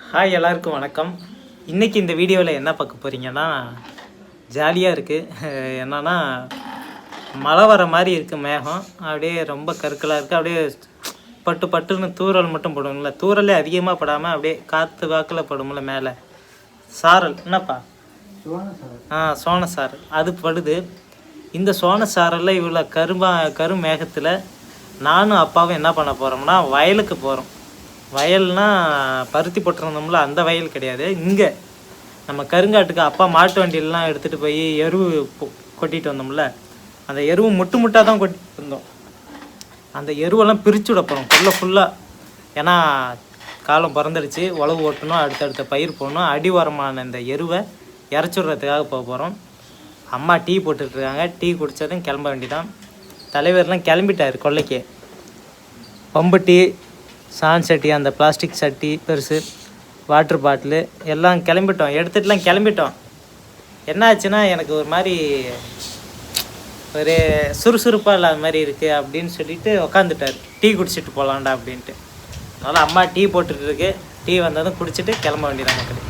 Hi, எல்லாருக்கும் வணக்கம். இன்றைக்கி இந்த வீடியோவில் என்ன பார்க்க போகிறீங்கன்னா, ஜாலியாக இருக்குது. என்னன்னா மழை வர மாதிரி இருக்குது. மேகம் அப்படியே ரொம்ப கருக்கலாக இருக்குது. அப்படியே பட்டு பட்டுன்னு தூறல் மட்டும் படுங்கள, தூறலே அதிகமாக படாமல் அப்படியே காற்று வாக்கில் படும்ல மேலே சாரல். என்னப்பா? சோன சாரல் அது படுது. இந்த சோன சாரலில் இவ்வளோ கரும் மேகத்தில் நானும் அப்பாவும் என்ன பண்ண போகிறோம்னா, வயலுக்கு போகிறோம். வயல்னால் பருத்தி போட்டிருந்தோம்ல, அந்த வயல் கிடையாது. இங்கே நம்ம கருங்காட்டுக்கு அப்பா மாட்டு வண்டியிலலாம் எடுத்துகிட்டு போய் எருவு கொட்டிகிட்டு வந்தோம்ல, அந்த எருவு முட்டாக தான் கொட்டிட்டு இருந்தோம். அந்த எருவெல்லாம் பிரித்து விட போகிறோம் ஃபுல்லாக. ஏன்னா காலம் பிறந்துடுச்சு, உழவு ஓட்டணும், அடுத்தடுத்த பயிர் போடணும். அடி உரமான இந்த எருவை இறச்சி விட்றதுக்காக போக போகிறோம். அம்மா டீ போட்டுட்ருக்காங்க. டீ குடித்ததும் கிளம்ப வேண்டிதான். தலைவர்லாம் கிளம்பிட்டார் கொல்லைக்கு. பம்பு டீ, சான் சட்டி, அந்த பிளாஸ்டிக் சட்டி பெருசு, வாட்ரு பாட்டிலு எல்லாம் கிளம்பிட்டோம். எடுத்துகிட்டுலாம் கிளம்பிட்டோம். என்ன ஆச்சுன்னா, எனக்கு ஒரு மாதிரி ஒரு சுறுசுறுப்பாக இல்லாத மாதிரி இருக்குது அப்படின்னு சொல்லிட்டு உக்காந்துட்டார். டீ குடிச்சிட்டு போகலான்டா அப்படின்ட்டு. அதனால் அம்மா டீ போட்டுட்ருக்கு. டீ வந்ததும் குடிச்சிட்டு கிளம்ப வேண்டியதான் மக்கள்.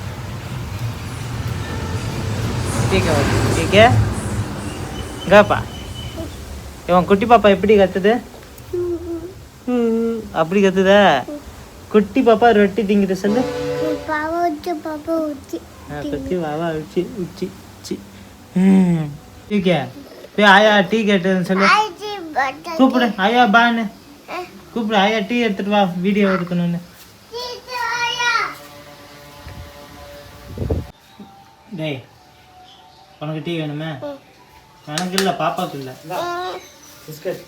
டீக்கே இங்கப்பா, இவன் குட்டி பாப்பா எப்படி கத்துது? அப்படி கத்துதா? குட்டி பாப்பா ரொட்டி திங்கிட்டு சொல்லு. குட்டி பாப்பா உச்சி உச்சி உச்சி. டீக்கே போய் ஆயா டீ கேட்டதுன்னு சொல்லு. கூப்பிடு ஆயா, பான்னு கூப்பிடு. ஆயா டீ எடுத்துட்டு வா, வீடியோ எடுக்கணும்னு. டேய், உனக்கு டீ வேணுமே? எனக்கு இல்லை, பாப்பாவுக்கு இல்லை. பிஸ்கட்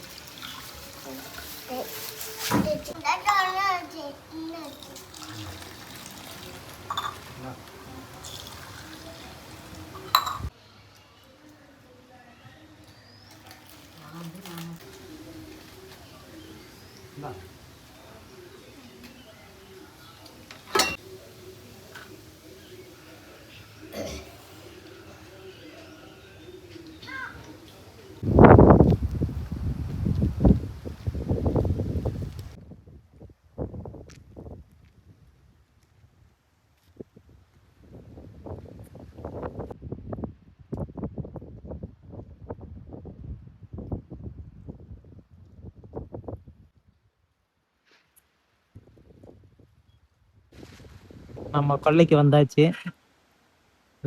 நம்ம கொல்லைக்கு வந்தாச்சு.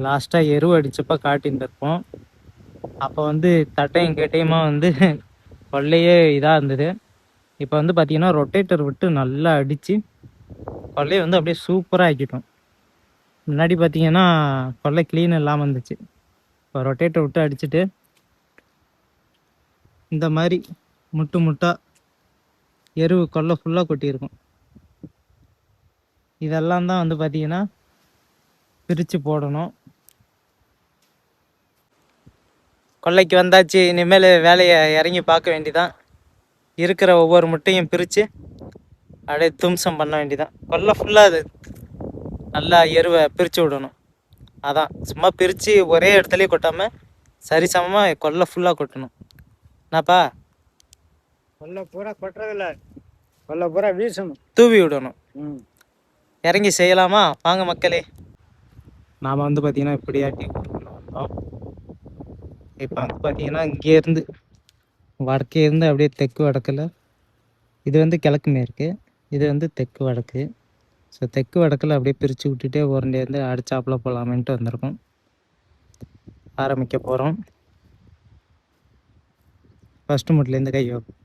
லாஸ்ட்டாக எருவு அடித்தப்போ காட்டின்னு அப்போ வந்து தட்டையும் கேட்டையுமா வந்து கொல்லையே இதாக இருந்தது. இப்போ வந்து பார்த்திங்கன்னா ரொட்டேட்டர் விட்டு நல்லா அடித்து கொல்லையை வந்து அப்படியே சூப்பராக ஆக்கிட்டோம். முன்னாடி பார்த்திங்கன்னா கொல்லை க்ளீன் இல்லாமல் இருந்துச்சு. இப்போ ரொட்டேட்டர் விட்டு அடிச்சுட்டு இந்த மாதிரி முட்டாக எருவு கொல்லை ஃபுல்லாக கொட்டியிருக்கும். இதெல்லாம் தான் வந்து பார்த்திங்கன்னா பிரித்து போடணும். கொல்லைக்கு வந்தாச்சு. இனிமேல் வேலையை இறங்கி பார்க்க வேண்டிதான். இருக்கிற ஒவ்வொரு முட்டையும் பிரித்து அப்படியே தும்சம் பண்ண வேண்டிதான். கொல்லை ஃபுல்லாக அது நல்லா எருவை பிரித்து விடணும். அதான் சும்மா பிரித்து ஒரே இடத்துலையே கொட்டாமல் சரிசமமாக கொல்லை ஃபுல்லாக கொட்டணும். என்னப்பா? கொல்லை பூரா கொட்டுறதில்ல, கொல்லை பூரா வீசணும், தூவி விடணும். இறங்கி செய்யலாமா? வாங்க மக்களே. நாம் வந்து பார்த்திங்கன்னா இப்படியாட்டி வந்தோம். இப்போ வந்து பார்த்திங்கன்னா இங்கேருந்து வடக்கே இருந்து அப்படியே தெற்கு வடக்கில், இது வந்து கிழக்கு மேற்கு, இது வந்து தெற்கு வடக்கு. ஸோ தெற்கு வடக்கில் அப்படியே பிரித்து விட்டுட்டே உரண்டேருந்து அடிச்சாப்பில் போகலாமேன்ட்டு வந்திருக்கோம். ஆரம்பிக்க போகிறோம். ஃபஸ்ட்டு முட்லேருந்து கை வைப்போம்.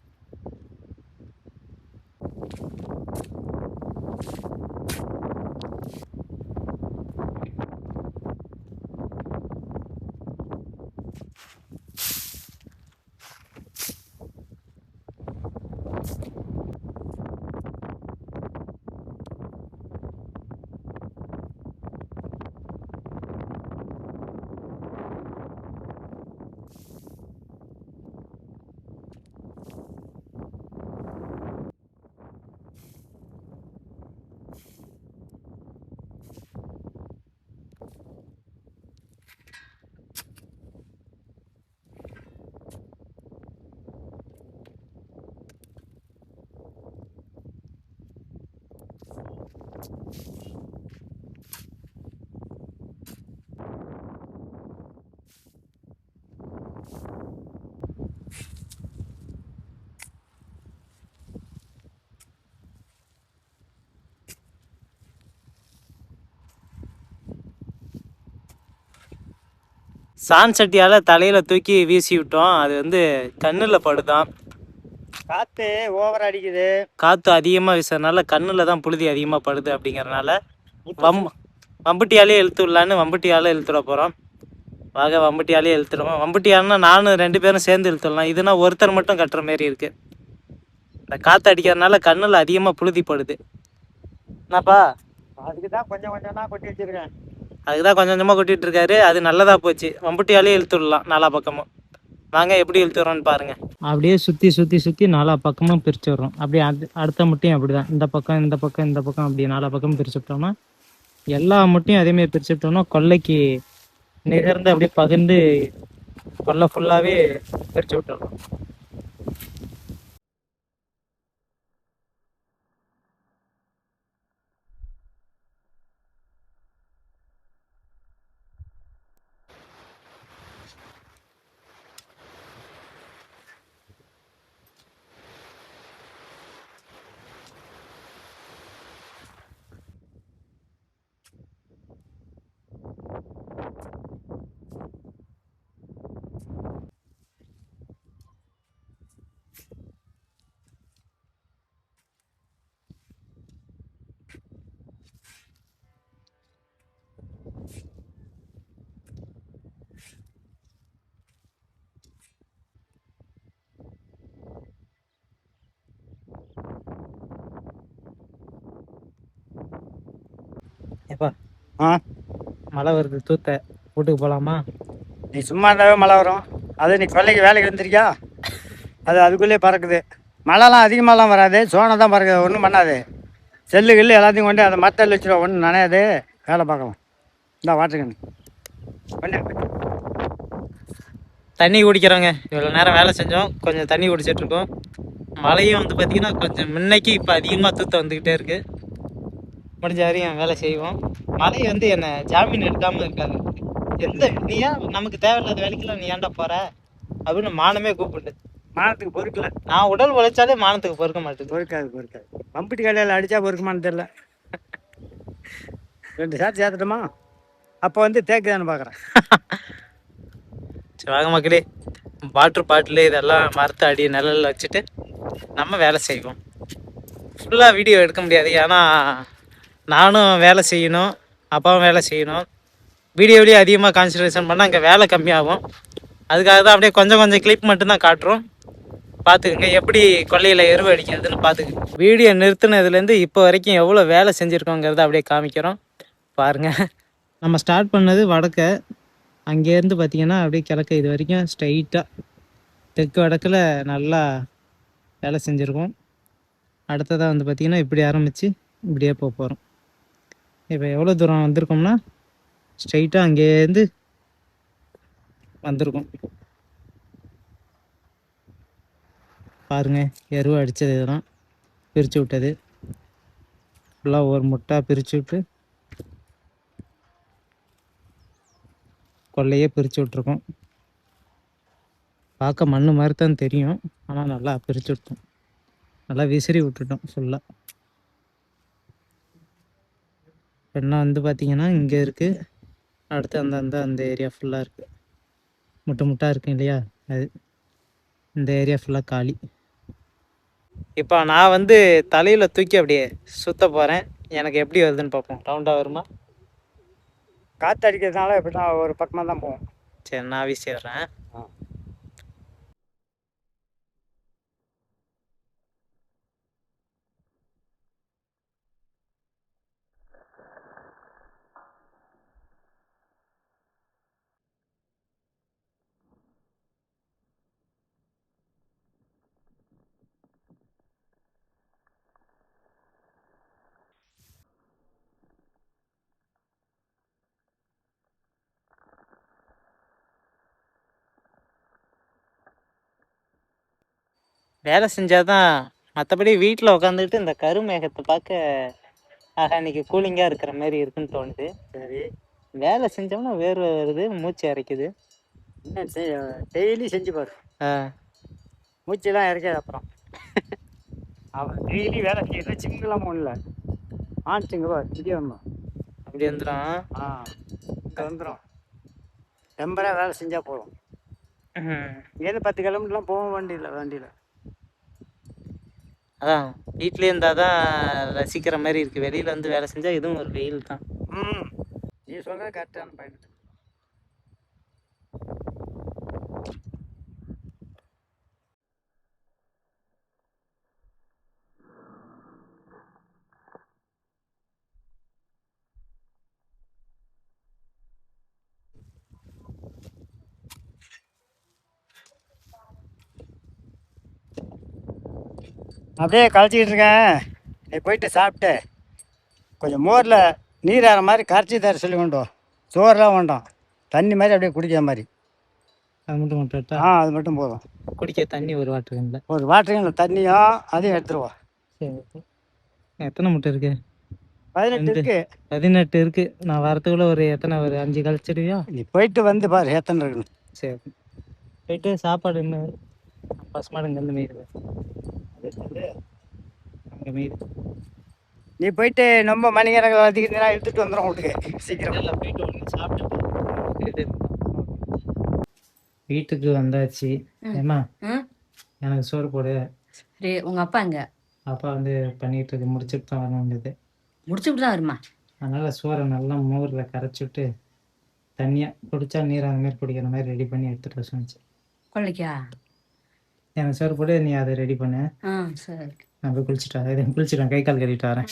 சான் சட்டியால் தலையில் தூக்கி வீசி விட்டோம். அது வந்து கண்ணில் படுதான். காற்று ஓவர் அடிக்குது. காற்று அதிகமாக வீசுறதுனால கண்ணில் தான் புழுதி அதிகமாக படுது. அப்படிங்கிறனால வம்புட்டியாலே இழுத்து விடலான்னு வம்புட்டியால் இழுத்துட போகிறோம். வம்புட்டியாலே இழுத்துடுவோம். வம்புட்டியால்னா நானும் 2 பேரும் சேர்ந்து இழுத்துடலாம். இதுனா ஒருத்தர் மட்டும் கட்டுற மாரி இருக்குது. இந்த காற்று அடிக்கிறதுனால கண்ணில் அதிகமாக புழுதி படுது. என்னப்பா? அதுக்கு தான் கொஞ்சம் கொஞ்சமாக கொட்டி வச்சிருக்கேன். அதுக்கு தான் கொஞ்சம் கொஞ்சமாக கொட்டிகிட்டு இருக்காரு. அது நல்லதாக போச்சு. வம்புட்டியாலே இழுத்து விடலாம் நாலா பக்கமும். வாங்க எப்படி இழுத்துறோன்னு பாருங்கள். அப்படியே சுற்றி நாலா பக்கமும் பிரித்து விட்றோம். அப்படியே அடுத்த முட்டையும் அப்படி தான். இந்த பக்கம் இந்த பக்கம் இந்த பக்கம் அப்படி நாலா பக்கமும் பிரித்து விட்டோம்னா, எல்லா முட்டையும் அதேமாரி பிரித்து விட்டோம்னா கொல்லைக்கு நிகர்ந்து அப்படியே பகிர்ந்து கொல்லை ஃபுல்லாகவே பிரித்து விட்டுறோம். எப்பா மழை வருது, தூத்த வீட்டுக்கு போகலாமா? நீ சும்மா இருந்தாவே மழை வரும். அது நீ கொல்லைக்கு வேலைக்கு வந்துருக்கியா, அது அதுக்குள்ளேயே பறக்குது. மழைலாம் அதிகமாகலாம் வராது, சோனை தான் பறக்குது. ஒன்றும் பண்ணாது. செல்லு கில்லு எல்லாத்தையும் கொண்டு அதை மரத்தில் வச்சுருவோம். ஒன்றும் நனையாது. வேலை பார்க்கலாம். இந்த வாட்டருக்கண்ணு தண்ணி குடிக்கிறோங்க. இவ்வளோ நேரம் வேலை செஞ்சோம், கொஞ்சம் தண்ணி குடிச்சிட்ருக்கோம். மழையும் வந்து பார்த்திங்கன்னா கொஞ்சம் முன்னைக்கு இப்போ அதிகமாக தூத்த வந்துக்கிட்டே இருக்குது. முடிஞ்ச வரையும் வேலை செய்வோம். மழை வந்து என்னை ஜாமீன் எடுக்காமல் இருக்காது. நீ ஏன் நமக்கு தேவையில்லாத வேலைக்கெல்லாம் நீ ஏன்டா போகிற அப்படின்னு மானமே கூப்பிட்டு. மானத்துக்கு பொறுக்கல. நான் உடல் உழைச்சாலே மானத்துக்கு பொறுக்க மாட்டேது. பொறுக்காது. பம்புட்டி கடையில் அடித்தா பொறுக்குமான்னு தெரில. 2 சாத்து சேர்த்துட்டோமா? அப்போ வந்து தேக்குதான்னு பார்க்குறேன். சரி வாங்க மக்களே, வாட்ரு பாட்டில் இதெல்லாம் மரத்து அடி நிழலில் வச்சுட்டு நம்ம வேலை செய்வோம். ஃபுல்லாக வீடியோ எடுக்க முடியாது, ஏன்னா நானும் வேலை செய்யணும், அப்பாவும் வேலை செய்யணும். வீடியோவிலேயே அதிகமாக கான்சன்ட்ரேஷன் பண்ணால் அங்கே வேலை கம்மியாகும். அதுக்காக தான் அப்படியே கொஞ்சம் கொஞ்சம் கிளிப் மட்டும்தான் காட்டுறோம். பார்த்துக்குங்க எப்படி கொல்லையில் எருவு அடிக்கிறதுன்னு பார்த்துக்குங்க. வீடியோ நிறுத்தினதுலேருந்து இப்போ வரைக்கும் எவ்வளோ வேலை செஞ்சுருக்கோங்கிறத அப்படியே காமிக்கிறோம் பாருங்கள். நம்ம ஸ்டார்ட் பண்ணது வடக்க, அங்கேருந்து பார்த்திங்கன்னா அப்படியே கிழக்க இது வரைக்கும் ஸ்ட்ரைட்டாக தெற்கு வடக்கில் நல்லா வேலை செஞ்சுருக்கோம். அடுத்ததாக வந்து பார்த்திங்கன்னா இப்படி ஆரம்பித்து இப்படியே போக போகிறோம். இப்போ எவ்வளோ தூரம் வந்திருக்கோம்னா ஸ்ட்ரைட்டாக அங்கேருந்து வந்திருக்கோம். பாருங்கள், எருவு அடித்தது இதெல்லாம் பிரித்து விட்டது. ஃபுல்லாக ஒரு முட்டாக பிரித்து விட்டு கொல்லையே பிரித்து விட்ருக்கோம். பார்க்க மண் மாதிரி தான் தெரியும், ஆனால் நல்லா பிரித்து விட்டோம். நல்லா விசிறி விட்டுட்டோம் ஃபுல்லாக. என்ன வந்து பார்த்திங்கன்னா இங்கே இருக்குது, அடுத்து அந்த ஏரியா ஃபுல்லாக இருக்குது. முட்டாக இருக்குது இல்லையா, அது இந்த ஏரியா ஃபுல்லாக காலி. இப்போ நான் வந்து தலையில் தூக்கி அப்படியே சுற்ற போகிறேன். எனக்கு எப்படி வருதுன்னு பார்ப்போம். ரவுண்டாக வருமா? காற்று அடிக்கிறதுனால எப்படி தான் ஒரு பக்கமாக தான் போவோம். சரி, நான் வீசிடுறேன். வேலை செஞ்சால் தான், மற்றபடி வீட்டில் உட்காந்துக்கிட்டு இந்த கருமேகத்தை பார்க்க இன்னைக்கு கூலிங்காக இருக்கிற மாதிரி இருக்குன்னு தோணுது. சரி, வேலை செஞ்சோம்னா வேர்வை வருது, மூச்சு இறைக்குது. டெய்லி செஞ்சு பாரு, மூச்செல்லாம் இறக்காது. அப்புறம் அவன் டெய்லி வேலை செய்யறது சிங்கிளாம ஒன்றும் ஆச்சுங்க பார், இப்படி வரணும். அப்படி வந்துடும். இங்கே வந்துடும். டெம்பராக வேலை செஞ்சால் போதும். ம். இங்கேருந்து 10 கிலோமீட்டர்லாம் போக வண்டியில். அதான் வீட்லேயே இருந்தால் தான் ரசிக்கிற மாதிரி இருக்குது. வெளியில் வந்து வேலை செஞ்சால் இதுவும் ஒரு வெயில் தான். ம், நீ சொல்கிறது கரெக்டான பாயிண்ட். அப்படியே கழிச்சிக்கிட்டு இருக்கேன். நீ போயிட்டு சாப்பிட்டு கொஞ்சம் மோரில் நீர் ஆற மாதிரி கரைச்சி தர சொல்லி கொண்டு வா. சோறுலாம் வேண்டாம், தண்ணி மாதிரி அப்படியே குடிக்கிற மாதிரி. அது மட்டும் மட்டும் அது மட்டும் போதும். குடிக்க தண்ணி ஒரு வாட்டருங்கள, ஒரு வாட்டரிங்கில் தண்ணியும் அதையும் எடுத்துருவா. சரி. எத்தனை முட்டை இருக்கு? 18 இருக்கு. 18 இருக்கு. நான் வரத்துக்குள்ள ஒரு எத்தனை, ஒரு 5 கழிச்சிடுவியா? நீ போயிட்டு வந்து பாரு எத்தனை இருக்குன்னு. சரி, போயிட்டு சாப்பாடு என்ன பசுமாடு இங்கேருந்து மீது அங்கே மீது. நீ போயிட்டு ரொம்ப மணிக்கணக்கில் வளர்த்திக்கிட்டு எடுத்துகிட்டு வந்துடும் வீட்டுக்கு சீக்கிரம். இல்லை, போயிட்டு ஒன்று சாப்பிட்டு இது வீட்டுக்கு வந்தாச்சு. ஏம்மா, எனக்கு சோறு போடு. சரி, உங்கள் அப்பா எங்க? அப்பா வந்து பண்ணிட்டு இருக்கு, முடிச்சுட்டு தான் வரணுங்கிறது. முடிச்சுட்டு தான் வருமா? அதனால் சோறை நல்லா மோரில் கரைச்சிட்டு தண்ணியாக குடித்தா நீர் அந்த மாதிரி குடிக்கிற மாதிரி ரெடி பண்ணி எடுத்துகிட்டு வர சொன்னிச்சு. கொள்ளைக்கா? எனக்கு சோறு போட்டு நீ அதை ரெடி பண்ணு. சரி. நான் போய் குளிச்சுட்டேன், கை கால் கழுவிட்டு வரேன்.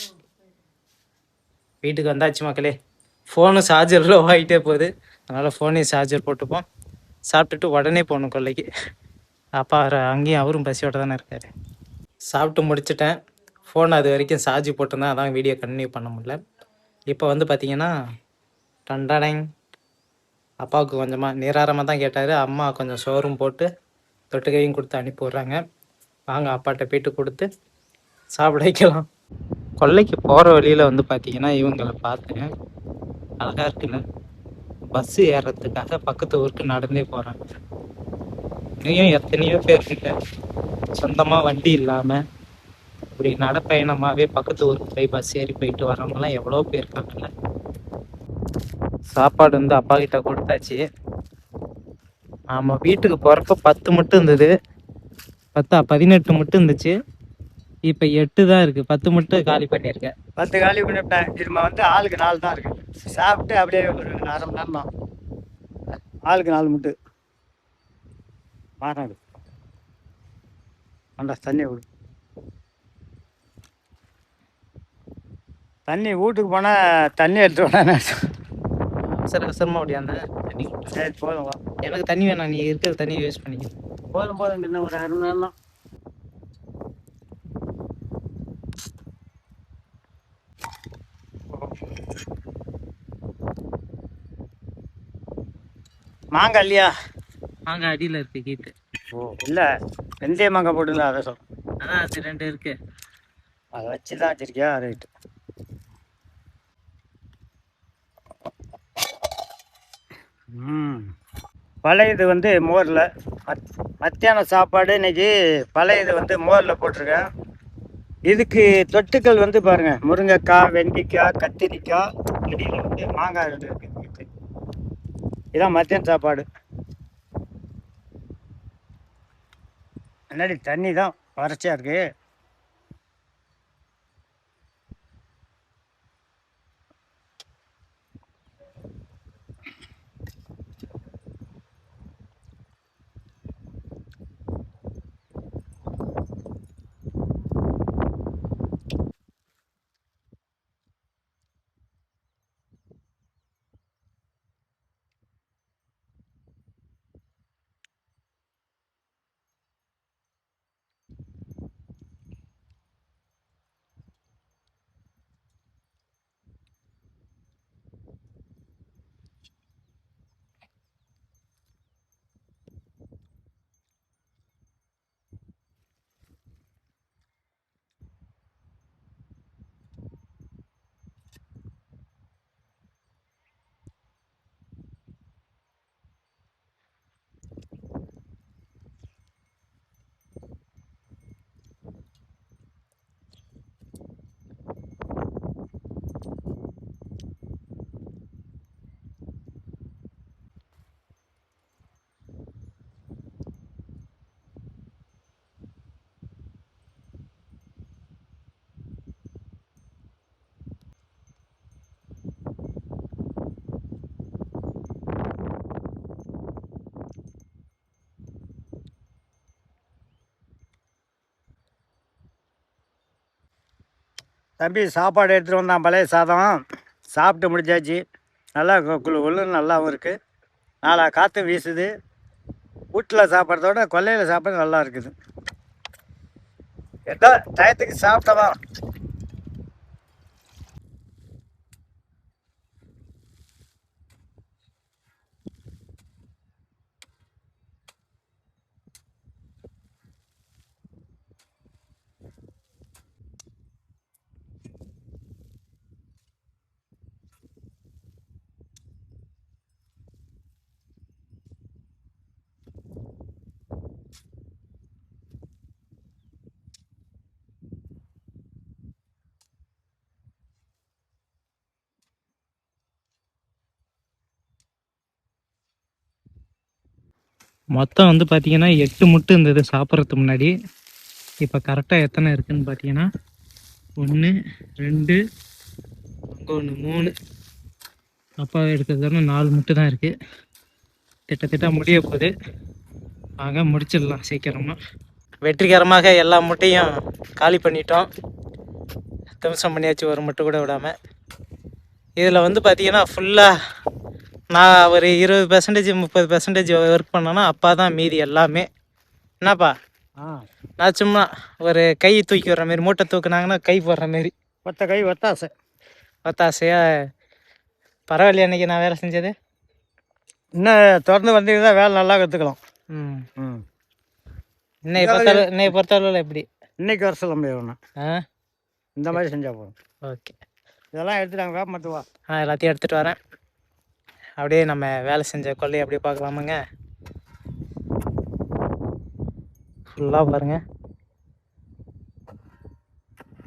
வீட்டுக்கு வந்தாச்சு மக்களே. ஃபோனு சார்ஜர் லோ ஆகிட்டே போகுது, அதனால் ஃபோனையும் சார்ஜர் போட்டுப்போம். சாப்பிட்டுட்டு உடனே போகணும் கொல்லைக்கு. அப்பா அங்கேயும் அவரும் பசியோட தானே இருக்கார். சாப்பிட்டு முடிச்சிட்டேன். ஃபோன் அது வரைக்கும் சார்ஜ் போட்டிருந்தேன், அதான் வீடியோ கண்டினியூ பண்ண முடியல. இப்போ வந்து பார்த்தீங்கன்னா டண்டடைங், அப்பாவுக்கு கொஞ்சமாக நீராரமாக தான் கேட்டார். அம்மா கொஞ்சம் சோறும் போட்டு தொட்டுக்கையும் கொடுத்து அனுப்பி விட்றாங்க. வாங்க அப்பாட்ட போயிட்டு கொடுத்து சாப்பிட வைக்கலாம். கொல்லைக்கு போகிற வழியில் வந்து பார்த்தீங்கன்னா இவங்களை பார்த்தேன். அழகாக இருக்குல்ல, பஸ்ஸு ஏறுறதுக்காக பக்கத்து ஊருக்கு நடந்தே போகிறாங்க. இன்னும் எத்தனையோ பேர்கிட்ட சொந்தமாக வண்டி இல்லாமல் இப்படி நடப்பயணமாகவே பக்கத்து ஊருக்கு போய் பஸ் ஏறி போயிட்டு வரவங்கலாம் எவ்வளோ பேர் இருக்காங்கல்ல. சாப்பாடு வந்து அப்பா கிட்ட கொடுத்தாச்சு. ஆமாம், வீட்டுக்கு போகிறப்ப 10 மட்டும் இருந்தது. 18 மட்டும் இருந்துச்சு. இப்போ 8 தான் இருக்குது. 10 மட்டும் காலி பண்ணியிருக்கேன். 10 காலி பண்ணிவிட்டேன். திரும்ப வந்து ஆளுக்கு 4 தான் இருக்குது. சாப்பிட்டு அப்படியே ஒரு 1/2 மணி நேரம் தான். ஆளுக்கு 4 முட்டு மாறாடு. வேண்டா, தண்ணி விடு. தண்ணி வீட்டுக்கு போனால் தண்ணி எடுத்து விடானே. அவசரமாக ஓடியாந்த தண்ணி. சரி போதும் வா. எனக்கு தண்ணி வேணாம், நீ இருக்கிற தண்ணியை யூஸ் பண்ணிக்க. போதும் இன்னும் ஒரு 1/2 மணி நேரம் தான். மாங்காய் இல்லையா? மாங்காய் அடியில் இருக்குது கீட்டு. இல்லை, வெந்தய மாங்காய் போட்டுருந்தா அதை சொல்கிறேன். அதான் அது 2 இருக்குது. அதை வச்சு தான் வச்சிருக்கியா? ரைட்டு. பழையது வந்து மோரில் மத்தியான சாப்பாடு இன்னைக்கு பழையது வந்து மோரில் போட்டிருக்கேன். இதுக்கு தொட்டுக்கள் வந்து பாருங்கள், முருங்கைக்காய், வெண்டைக்காய், கத்திரிக்காய், அடியில் வந்து மாங்காய் இருக்குது. இதான் மத்தியான சாப்பாடு. முன்னாடி தண்ணி தான் வறட்சியாக இருக்குது. தம்பி சாப்பாடு எடுத்துகிட்டு வந்தான், பழைய சாதம். சாப்பிட்டு முடிச்சாச்சு. நல்லா குள்ளுன்னு நல்லாவும் இருக்குது. நாளா காற்று வீசுது. வீட்டில் சாப்பிட்றதோட கொல்லையில் சாப்பிட்றது நல்லா இருக்குது. ஏதோ டயத்துக்கு சாப்பிட்டதான். மொத்தம் வந்து பார்த்தீங்கன்னா 8 முட்டை இருந்தது சாப்பிட்றதுக்கு முன்னாடி. இப்போ கரெக்டாக எத்தனை இருக்குதுன்னு பார்த்தீங்கன்னா 1 2 அங்கே 1 3 அப்பா எடுக்கிறதுனா 4 முட்டை தான் இருக்குது. திட்டத்திட்ட முடிய போகுது. ஆக முடிச்சிடலாம் சீக்கிரமாக. வெற்றிகரமாக எல்லா முட்டையும் காலி பண்ணிட்டோம். துவசம் பண்ணியாச்சு, ஒரு முட்டை கூட விடாமல். இதில் வந்து பார்த்தீங்கன்னா ஃபுல்லாக நான் ஒரு 20% 30% ஒர்க் பண்ணேன்னா அப்பா தான் மீதி எல்லாமே. என்னப்பா, நான் சும்மா ஒரு கை தூக்கி வர்ற மாரி, மூட்டை தூக்குனாங்கன்னா கை போடுற மாரி. ஒத்த கை ஒத்தாசை. ஒத்தாசையா பரவாயில்லையா அன்றைக்கி நான் வேலை செஞ்சது? இன்னும் தொடர்ந்து வந்தீங்கன்னா வேலை நல்லா கற்றுக்கலாம். இன்னைக்கு பொறுத்தளவில் எப்படி? இன்னைக்கு வர சொல்ல முடியாது ஒன்று. இந்த மாதிரி செஞ்சால் போதும். ஓகே, இதெல்லாம் எடுத்துட்டாங்க. வேப்பமத்து வா. எல்லாத்தையும் எடுத்துகிட்டு வரேன். அப்படியே நம்ம வேலை செஞ்ச கொல்லையை அப்படியே பார்க்கலாமுங்க. ஃபுல்லாக பாருங்கள்,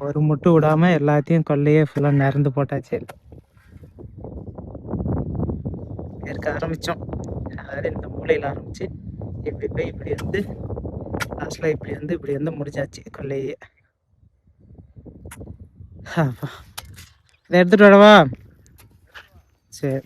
ஒரு முட்டை விடாமல் எல்லாத்தையும் கொல்லையே ஃபுல்லாக நிறந்து போட்டாச்சு. இருக்க ஆரம்பித்தோம். அதாவது இந்த மூலையில் ஆரம்பித்து இப்படி போய் இப்படி வந்து லாஸ்ட்டில் இப்படி வந்து முடிச்சாச்சு கொல்லையே. இதை எடுத்துகிட்டு வரவா? சரி.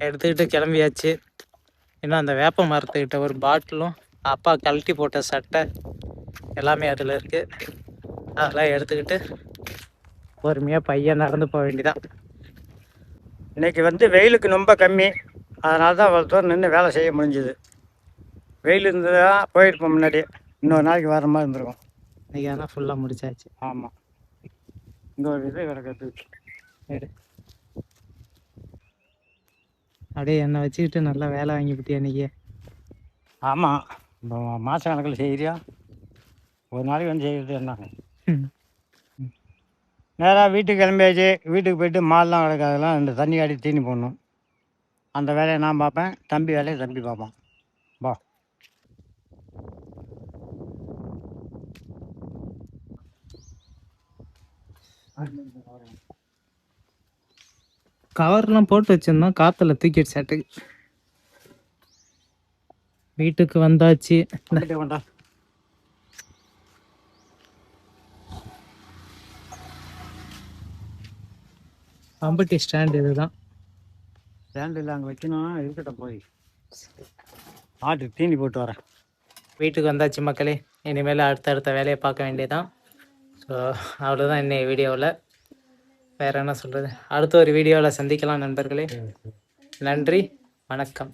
எடுத்துக்கிட்டு கிளம்பியாச்சு. இன்னும் அந்த வேப்ப மரத்துக்கிட்ட ஒரு பாட்டிலும் அப்பா கழட்டி போட்ட சட்டை எல்லாமே அதில் இருக்குது. அதெல்லாம் எடுத்துக்கிட்டு பொறுமையாக பையன் நடந்து போக வேண்டியதான். இன்றைக்கி வந்து வெயிலுக்கு ரொம்ப கம்மி. அதனால தான் அவ்வளோ தூரம் நின்று வேலை செய்ய முடிஞ்சுது. வெயில் இருந்ததா போயிருப்போம் முன்னாடி. இன்னொரு நாளைக்கு வர மாதிரி இருந்திருக்கும். இன்றைக்கி ஆனால் ஃபுல்லாக முடிச்சாச்சு. ஆமாம், இந்த ஒரு இது கிடக்கிறது. எடு, அப்படியே என்னை வச்சுக்கிட்டு நல்லா வேலை வாங்கிவிட்டியா இன்றைக்கி? ஆமாம், இப்போ மாத கணக்கில் செய்கிறியா? ஒரு நாளைக்கு வந்து செய்கிறது என்னங்க. நேராக வீட்டுக்கு கிளம்பியாச்சு. வீட்டுக்கு போய்ட்டு மால்லாம் கிடக்காதெல்லாம் 2 தண்ணி காட்டி தீனி போடணும். அந்த வேலையை நான் பார்ப்பேன், தம்பி வேலையை தம்பி பார்ப்பான். வா. கவர்லாம் போட்டு வச்சுருந்தோம், காற்றுல தூக்கிட்டு சாட்டுக்கு. வீட்டுக்கு வந்தாச்சு. வேண்டா, அம்பட்டி ஸ்டாண்ட் இதுதான். ஸ்டாண்ட் இல்லை, அங்கே வைக்கணும். இருக்கட்டும், போய் ஆட்டுக்கு தீனி போட்டு வரேன். வீட்டுக்கு வந்தாச்சு மக்களே. இனிமேல் அடுத்தடுத்த வேலையை பார்க்க வேண்டியதான். ஸோ அவ்வளோதான் இன்னைக்கு வீடியோவில். வேறு என்ன சொல்கிறது, அடுத்த ஒரு வீடியோவில் சந்திக்கலாம் நண்பர்களே. நன்றி, வணக்கம்.